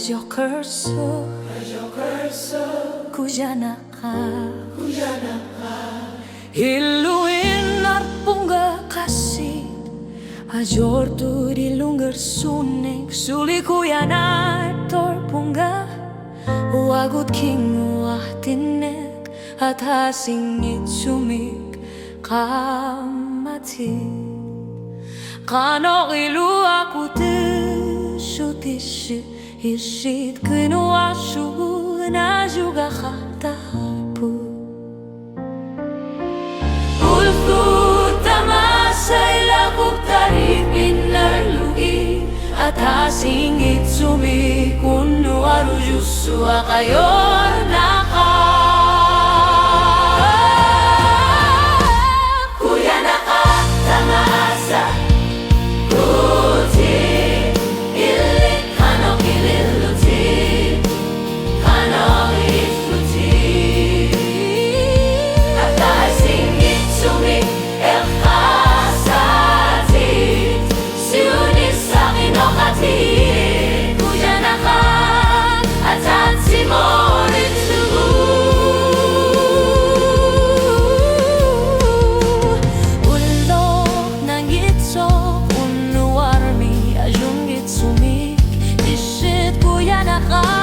Ajokerso Kujanaka Hiluin arpunga kasih Ajortu di lungger sunik Suli kuyana torpunga Wagut king wahtinek Atasing itsumik kamati Kano ilu aku Shutishi Ishit kinu ashu na juga khatapu Ulfu tamasa ilaguk tarik binarlugi Atasing itsumi kunu arujusu akayor naka Kuyanaka tamasa Kuyanaka